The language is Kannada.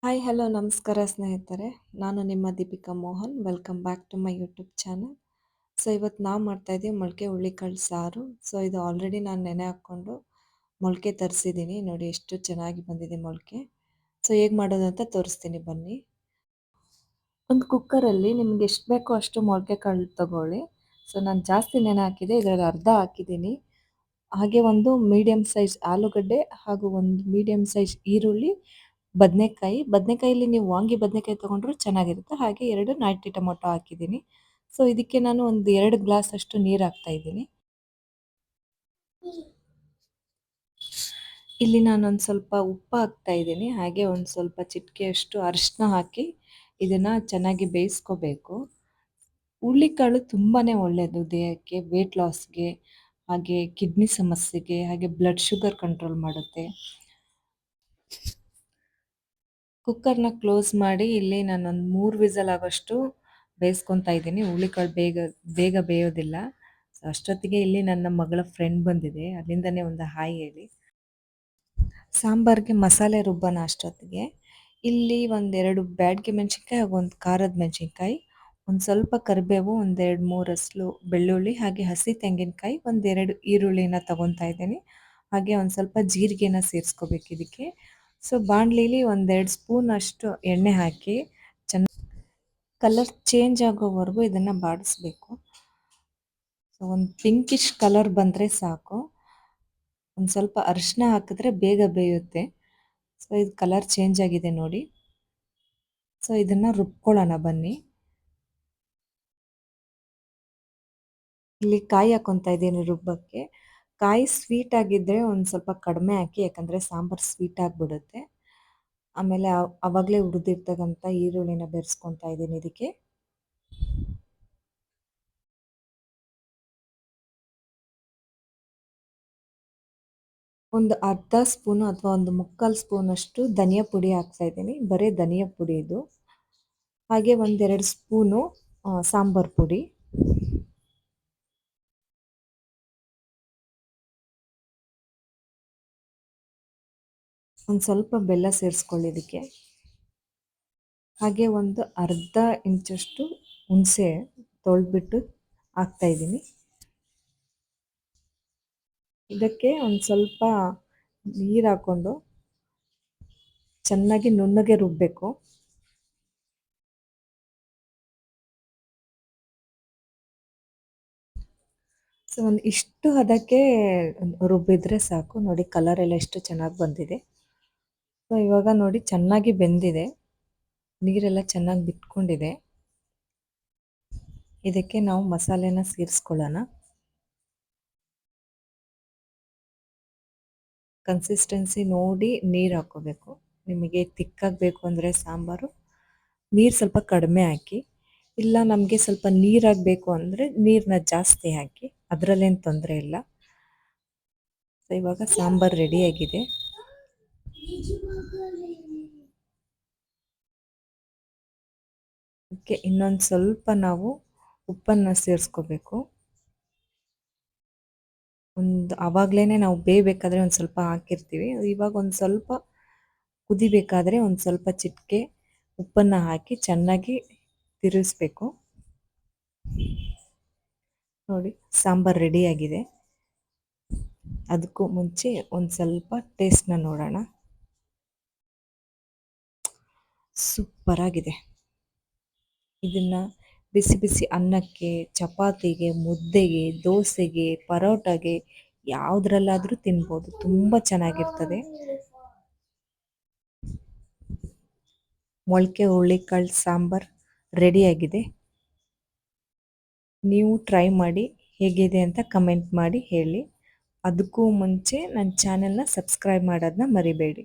ಹಾಯ್ ಹಲೋ ನಮಸ್ಕಾರ ಸ್ನೇಹಿತರೆ. ನಾನು ನಿಮ್ಮ Deepika Mohan. Welcome back to my YouTube channel. So ಇವತ್ತು ನಾವು ಮಾಡ್ತಾಯಿದ್ದೀವಿ ಮೊಳಕೆ ಹುರುಳಿಕಾಳು ಸಾರು. ಸೊ ಇದು ಆಲ್ರೆಡಿ ನಾನು ನೆನೆ ಹಾಕ್ಕೊಂಡು ಮೊಳಕೆ ತರಿಸಿದ್ದೀನಿ. ನೋಡಿ ಎಷ್ಟು ಚೆನ್ನಾಗಿ ಬಂದಿದೆ ಮೊಳಕೆ. ಸೊ ಹೇಗೆ ಮಾಡೋದು ಅಂತ ತೋರಿಸ್ತೀನಿ ಬನ್ನಿ. ಒಂದು ಕುಕ್ಕರಲ್ಲಿ ನಿಮ್ಗೆ ಎಷ್ಟು ಬೇಕೋ ಅಷ್ಟು ಮೊಳಕೆ ಕಾಳು ತಗೊಳ್ಳಿ. ಸೊ ನಾನು ಜಾಸ್ತಿ ನೆನೆ ಹಾಕಿದೆ, ಇದರಲ್ಲಿ ಅರ್ಧ ಹಾಕಿದ್ದೀನಿ. ಹಾಗೆ ಒಂದು ಮೀಡಿಯಮ್ ಸೈಜ್ ಆಲೂಗಡ್ಡೆ ಹಾಗೂ ಒಂದು ಮೀಡಿಯಮ್ ಸೈಜ್ ಈರುಳ್ಳಿ, ಬದನೆಕಾಯಲ್ಲಿ ನೀವು ವಾಂಗಿ ಬದನೆಕಾಯಿ ತೊಗೊಂಡ್ರು ಚೆನ್ನಾಗಿರುತ್ತೆ. ಹಾಗೆ 2 ನಾಟಿ ಟೊಮೊಟೊ ಹಾಕಿದ್ದೀನಿ. ಸೊ ಇದಕ್ಕೆ ನಾನು ಒಂದು 2 ಗ್ಲಾಸ್ ಅಷ್ಟು ನೀರು ಹಾಕ್ತಾ ಇದ್ದೀನಿ. ಇಲ್ಲಿ ನಾನೊಂದು ಸ್ವಲ್ಪ ಉಪ್ಪು ಹಾಕ್ತಾ ಇದ್ದೀನಿ. ಹಾಗೆ ಒಂದು ಸ್ವಲ್ಪ ಚಿಟಿಕೆಯಷ್ಟು ಅರಿಶಿನ ಹಾಕಿ ಇದನ್ನು ಚೆನ್ನಾಗಿ ಬೇಯಿಸ್ಕೋಬೇಕು. ಹುರುಳಿಕಾಳು ತುಂಬಾ ಒಳ್ಳೆಯದು ದೇಹಕ್ಕೆ, ವೇಟ್ ಲಾಸ್ಗೆ, ಹಾಗೆ ಕಿಡ್ನಿ ಸಮಸ್ಯೆಗೆ, ಹಾಗೆ ಬ್ಲಡ್ ಶುಗರ್ ಕಂಟ್ರೋಲ್ ಮಾಡುತ್ತೆ. ಕುಕ್ಕರ್ನ ಕ್ಲೋಸ್ ಮಾಡಿ ಇಲ್ಲಿ ನಾನೊಂದು 3 ವಿಸಲ್ ಆಗೋಷ್ಟು ಬೇಯಿಸ್ಕೊತಾ ಇದ್ದೀನಿ. ಹುರುಳಿಕಾಳು ಬೇಗ ಬೇಗ ಬೇಯೋದಿಲ್ಲ. ಸೊ ಅಷ್ಟೊತ್ತಿಗೆ ಇಲ್ಲಿ ನನ್ನ ಮಗಳ ಫ್ರೆಂಡ್ ಬಂದಿದೆ, ಅಲ್ಲಿಂದನೇ ಒಂದು ಹಾಯ್ ಹೇಳಿ. ಸಾಂಬಾರಿಗೆ ಮಸಾಲೆ ರುಬ್ಬೋಣ ಅಷ್ಟೊತ್ತಿಗೆ. ಇಲ್ಲಿ ಒಂದೆರಡು ಬ್ಯಾಡಗಿ ಮೆಣಸಿನ್ಕಾಯಿ ಹಾಗೂ ಒಂದು ಖಾರದ ಮೆಣಸಿನ್ಕಾಯಿ, ಒಂದು ಸ್ವಲ್ಪ ಕರಿಬೇವು, ಒಂದೆರಡು ಮೂರು ಹಸ್ಲು ಬೆಳ್ಳುಳ್ಳಿ, ಹಾಗೆ ಹಸಿ ತೆಂಗಿನಕಾಯಿ, ಒಂದೆರಡು ಈರುಳ್ಳಿನ ತಗೊತಾ ಇದ್ದೀನಿ. ಹಾಗೆ ಒಂದು ಸ್ವಲ್ಪ ಜೀರಿಗೆನ ಸೇರಿಸ್ಕೋಬೇಕು ಇದಕ್ಕೆ. ಸೊ ಬಾಣಲಿಲಿ ಒಂದೆರಡು ಸ್ಪೂನ್ ಅಷ್ಟು ಎಣ್ಣೆ ಹಾಕಿ ಕಲರ್ ಚೇಂಜ್ ಆಗೋವರೆಗೂ ಇದನ್ನು ಬಾಡಿಸ್ಬೇಕು. ಸೊ ಒಂದು ಪಿಂಕಿಶ್ ಕಲರ್ ಬಂದರೆ ಸಾಕು. ಒಂದು ಸ್ವಲ್ಪ ಅರಿಶಿನ ಹಾಕಿದ್ರೆ ಬೇಗ ಬೇಯುತ್ತೆ. ಸೊ ಇದು ಕಲರ್ ಚೇಂಜ್ ಆಗಿದೆ ನೋಡಿ. ಸೊ ಇದನ್ನು ರುಬ್ಕೊಳ್ಳೋಣ ಬನ್ನಿ. ಇಲ್ಲಿ ಕಾಯಿ ಹಾಕೊತಾ ಇದ್ದೀನಿ ರುಬ್ಬಕ್ಕೆ. ಕಾಯಿ ಸ್ವೀಟ್ ಆಗಿದ್ದರೆ ಒಂದು ಸ್ವಲ್ಪ ಕಡಿಮೆ ಹಾಕಿ, ಯಾಕಂದರೆ ಸಾಂಬಾರು ಸ್ವೀಟ್ ಆಗಿಬಿಡುತ್ತೆ. ಆಮೇಲೆ ಆವಾಗಲೇ ಹುರಿದಿರ್ತಕ್ಕಂಥ ಈರುಳ್ಳಿನ ಬೆರೆಸ್ಕೊತಾ ಇದ್ದೀನಿ ಇದಕ್ಕೆ. ಒಂದು ಅರ್ಧ ಸ್ಪೂನು ಅಥವಾ ಒಂದು ಮುಕ್ಕಾಲು ಸ್ಪೂನಷ್ಟು ಧನಿಯಾ ಪುಡಿ ಹಾಕ್ತಾ ಇದ್ದೀನಿ. ಬರೀ ಧನಿಯಾ ಪುಡಿ ಇದು. ಹಾಗೆ ಒಂದೆರಡು ಸ್ಪೂನು ಸಾಂಬಾರು ಪುಡಿ, ಒಂದು ಸ್ವಲ್ಪ ಬೆಲ್ಲ ಸೇರಿಸ್ಕೊಳ್ಳಿ ಇದಕ್ಕೆ. ಹಾಗೆ ಒಂದು ಅರ್ಧ ಇಂಚಷ್ಟು ಹುಣಸೆ ತೊಳೆದ್ಬಿಟ್ಟು ಹಾಕ್ತಾ ಇದ್ದೀನಿ. ಇದಕ್ಕೆ ಒಂದು ಸ್ವಲ್ಪ ನೀರು ಹಾಕ್ಕೊಂಡು ಚೆನ್ನಾಗಿ ನುಣ್ಣಗೆ ರುಬ್ಬಬೇಕು. ಸೊ ಒಂದು ಇಷ್ಟು ಹದಕ್ಕೆ ರುಬ್ಬಿದ್ರೆ ಸಾಕು. ನೋಡಿ ಕಲರ್ ಎಲ್ಲ ಎಷ್ಟು ಚೆನ್ನಾಗಿ ಬಂದಿದೆ. ಸೊ ಇವಾಗ ನೋಡಿ ಚೆನ್ನಾಗಿ ಬೆಂದಿದೆ, ನೀರೆಲ್ಲ ಚೆನ್ನಾಗಿ ಬಿಟ್ಕೊಂಡಿದೆ. ಇದಕ್ಕೆ ನಾವು ಮಸಾಲೆನ ಸೇರಿಸ್ಕೊಳ್ಳೋಣ. ಕನ್ಸಿಸ್ಟೆನ್ಸಿ ನೋಡಿ ನೀರು ಹಾಕ್ಕೋಬೇಕು. ನಿಮಗೆ ತಿಕ್ಕಾಗಬೇಕು ಅಂದರೆ ಸಾಂಬಾರು ನೀರು ಸ್ವಲ್ಪ ಕಡಿಮೆ ಹಾಕಿ, ಇಲ್ಲ ನಮಗೆ ಸ್ವಲ್ಪ ನೀರಾಗಬೇಕು ಅಂದರೆ ನೀರನ್ನ ಜಾಸ್ತಿ ಹಾಕಿ, ಅದರಲ್ಲೇನು ತೊಂದರೆ ಇಲ್ಲ. ಸೊ ಇವಾಗ ಸಾಂಬಾರು ರೆಡಿಯಾಗಿದೆ. ಅದಕ್ಕೆ ಇನ್ನೊಂದು ಸ್ವಲ್ಪ ನಾವು ಉಪ್ಪನ್ನು ಸೇರಿಸ್ಕೋಬೇಕು. ಆವಾಗಲೇ ನಾವು ಬೇಯಬೇಕಾದ್ರೆ ಒಂದು ಸ್ವಲ್ಪ ಹಾಕಿರ್ತೀವಿ. ಇವಾಗ ಒಂದು ಸ್ವಲ್ಪ ಕುದಿಬೇಕಾದ್ರೆ ಒಂದು ಸ್ವಲ್ಪ ಚಿಟಿಕೆ ಉಪ್ಪನ್ನು ಹಾಕಿ ಚೆನ್ನಾಗಿ ತಿರುಗಿಸ್ಬೇಕು. ನೋಡಿ ಸಾಂಬಾರು ರೆಡಿಯಾಗಿದೆ. ಅದಕ್ಕೂ ಮುಂಚೆ ಒಂದು ಸ್ವಲ್ಪ ಟೇಸ್ಟ್ನ ನೋಡೋಣ. ಸೂಪರಾಗಿದೆ. ಇದನ್ನು ಬಿಸಿ ಬಿಸಿ ಅನ್ನಕ್ಕೆ, ಚಪಾತಿಗೆ, ಮುದ್ದೆಗೆ, ದೋಸೆಗೆ, ಪರೋಟಾಗೆ ಯಾವುದ್ರಲ್ಲಾದರೂ ತಿನ್ಬೋದು. ತುಂಬ ಚೆನ್ನಾಗಿರ್ತದೆ. ಮೊಳಕೆ ಹುರುಳಿಕಾಳು ಸಾಂಬಾರು ರೆಡಿಯಾಗಿದೆ. ನೀವು ಟ್ರೈ ಮಾಡಿ, ಹೇಗಿದೆ ಅಂತ ಕಮೆಂಟ್ ಮಾಡಿ ಹೇಳಿ. ಅದಕ್ಕೂ ಮುಂಚೆ ನನ್ನ ಚಾನೆಲ್ನ ಸಬ್ಸ್ಕ್ರೈಬ್ ಮಾಡೋದನ್ನ ಮರಿಬೇಡಿ.